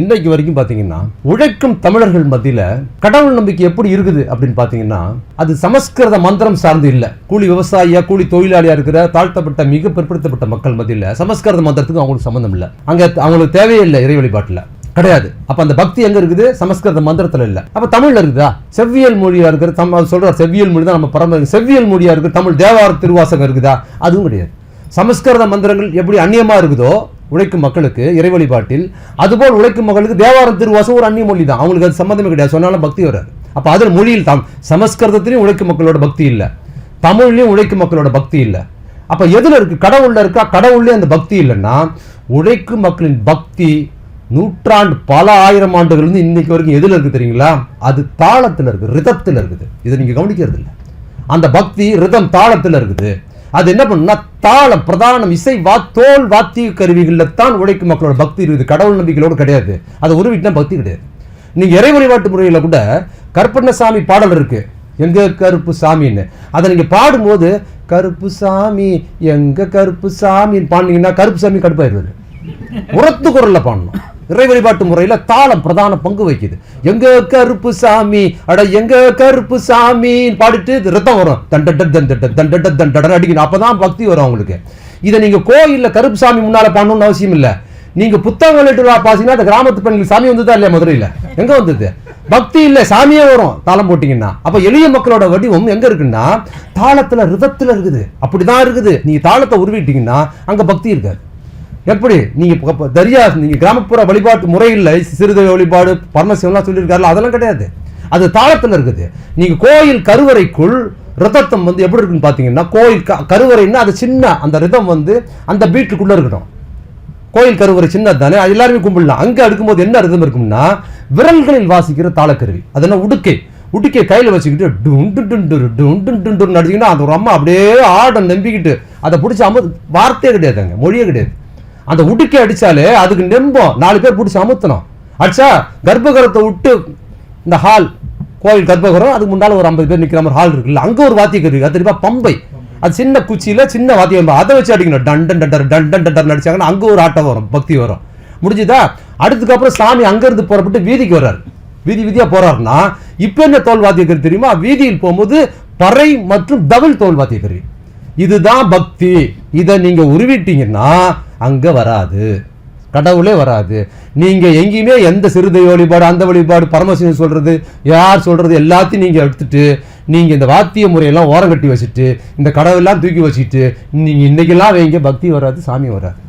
இன்றைக்கு வரைக்கும் பாத்தீங்கன்னா உழைக்கும் தமிழர்கள் மத்தியில கடவுள் நம்பிக்கை எப்படி இருக்குது அப்படின்னு பாத்தீங்கன்னா அது சமஸ்கிருத மந்திரம் சார்ந்து இல்ல. கூலி விவசாயியா கூலி தொழிலாளியா இருக்கிற தாழ்த்தப்பட்ட மிக பிற்படுத்தப்பட்ட மக்கள் மத்தியில சமஸ்கிருத மந்திரத்துக்கு அவங்களுக்கு சம்பந்தம் இல்லை. அங்க அவங்களுக்கு தேவையே இல்லை, இறை வழிபாட்டுல கிடையாது. அப்ப அந்த பக்தி எங்க இருக்குது? சமஸ்கிருத மந்திரத்துல இல்ல. அப்ப தமிழ்ல இருக்குதா? செவ்வியல் மொழியா இருக்கிற சொல்ற செவ்வியல் மொழி தான் நம்ம பரம்பரை. செவ்வியல் மொழியா இருக்கிற தமிழ் தேவார திருவாசகம் இருக்குதா? அதுவும் கிடையாது. சமஸ்கிருத மந்திரங்கள் எப்படி அந்நியமா இருக்குதோ உழைக்கும் மக்களுக்கு இறை வழிபாட்டில், அதுபோல் உழைக்கும் மக்களுக்கு தேவாரம் திருவாசம் ஒரு அந்நிய மொழி தான். அவங்களுக்கு அது சம்பந்தமே கிடையாது. சொன்னாலும் பக்தி வராது. அப்ப அதில் மொழியில் தான் சமஸ்கிருதத்திலையும் உழைக்கும் மக்களோட பக்தி இல்லை, தமிழ்லையும் உழைக்கும் மக்களோட பக்தி இல்லை. அப்ப எதுல இருக்கு? கடவுள்ல இருக்கா? கடவுள்லயே அந்த பக்தி இல்லைன்னா உழைக்கும் மக்களின் பக்தி நூற்றாண்டு பல ஆயிரம் ஆண்டுகள் இருந்து இன்னைக்கு வரைக்கும் எதுல இருக்கு தெரியுங்களா? அது தாளத்துல இருக்கு, ரிதத்துல இருக்குது. இதை நீங்க கவனிக்கிறது இல்லை. அந்த பக்தி ரிதம் தாளத்துல இருக்குது. அது என்ன பண்ணுன்னா தாளம் பிரதானம், இசை தோல் வாத்திய கருவிகள்ல தான் உழைக்கும் மக்களோட பக்தி இருக்குது. கடவுள் நம்பிக்கையோடு கிடையாது. அதை உருவிட்டா பக்தி கிடையாது. நீங்க இறை வழிபாட்டு முறையில கூட கருப்பண்ணசாமி பாடல் இருக்கு, எங்க கருப்பு சாமின்னு. அதை நீங்க பாடும்போது கருப்பு சாமி எங்க கருப்பு சாமின்னு பாடினீங்கன்னா கருப்பு சாமி கடுப்பாயிருவாரு. உரத்து குரல்ல பாடணும். இறை வழிபாட்டு முறையில தாளம் பிரதான பங்கு வைக்குது. எங்க கருப்பு சாமி அட எங்க கருப்பு சாமி பாடிட்டு ரத்தம் வரும், அடிக்கணும். அப்பதான் பக்தி வரும் அவங்களுக்கு. இதை நீங்க கோயில்ல கருப்பு சாமி முன்னால பாடணும்னு அவசியம் இல்லை. நீங்க புத்தகங்கள் பாத்தீங்கன்னா அந்த கிராமத்து பெண்கள் சாமி வந்துதா இல்லையா? மதுரையில எங்க வந்தது? பக்தி இல்ல, சாமியே வரும் தாளம் போட்டீங்கன்னா. அப்ப எளிய மக்களோட வடிவம் எங்க இருக்குன்னா தாளத்துல ரிதத்துல இருக்குது. அப்படிதான் இருக்குது. நீங்க தாளத்தை உருவிட்டீங்கன்னா அங்க பக்தி இருக்காது. எப்படி நீங்க தரியா நீங்க கிராமப்புற வழிபாட்டு முறையில் சிறுதெய்வ வழிபாடு பரமசிவம்லாம் சொல்லியிருக்காருல, அதெல்லாம் கிடையாது. அது தாளத்துல இருக்குது. நீங்க கோயில் கருவறைக்குள் ரிதத்தம் எப்படி இருக்குன்னு பாத்தீங்கன்னா, கோயில் கருவறைன்னா அது சின்ன அந்த ரிதம் அந்த பீட்டுக்குள்ள இருக்கட்டும். கோயில் கருவறை சின்னது தானே, எல்லாருமே கும்பிடலாம். அங்க அடுக்கும்போது என்ன ரிதம் இருக்கும்னா விரல்களில் வாசிக்கிற தாளக்கருவி. அது என்ன? உடுக்கை கையில வச்சுக்கிட்டு அடிச்சுக்கிட்டா அந்த ஒரு அம்மா அப்படியே ஆட நம்பிக்கிட்டு அதை பிடிச்ச அம்மா வார்த்தையே கிடையாதுங்க, மொழியே கிடையாது. அந்த உடுக்கை அடிச்சாலே அதுக்கு நெம்பம் 4 பேர் பிடிச்சி அமுத்தணும். அடிச்சா கர்ப்பகரத்தை விட்டு இந்த ஹால் கோயில் கர்ப்பகரம், அதுக்கு முன்னால ஒரு 50 பேர் நிக்கிற மாதிரி ஹால் இருக்குல்ல, அங்க ஒரு வாத்திய கருவி. அது தெரியுமா? பம்பை. அது சின்ன குச்சியில சின்ன வாத்தியம், அதை வச்சு அடிக்கணும். டன் அடிச்சாங்கன்னா அங்க ஒரு ஆட்டம் வரும், பக்தி வரும். முடிஞ்சுதா? அடுத்துக்கப்புறம் சாமி அங்க இருந்து புறப்பட்டு வீதிக்கு வர்றாரு. வீதியா போறாருன்னா இப்ப என்ன தோல் வாத்திய கருவி தெரியுமா? வீதியில் போகும்போது பறை மற்றும் தவில் தோல் வாத்திய கருவி. இதுதான் பக்தி. இதை நீங்க உருவிட்டீங்கன்னா அங்க வராது, கடவுளே வராது. நீங்க எங்கேயுமே எந்த சிறுதெய்வ வழிபாடு அந்த வழிபாடு பரமசிவம் சொல்றது யார் சொல்றது எல்லாத்தையும் நீங்க எடுத்துட்டு நீங்க இந்த வாத்திய முறையெல்லாம் ஓரம் கட்டி வச்சுட்டு இந்த கடவுளெல்லாம் தூக்கி வச்சுட்டு நீங்க இன்னைக்கெல்லாம் வைங்க, பக்தி வராது, சாமி வராது.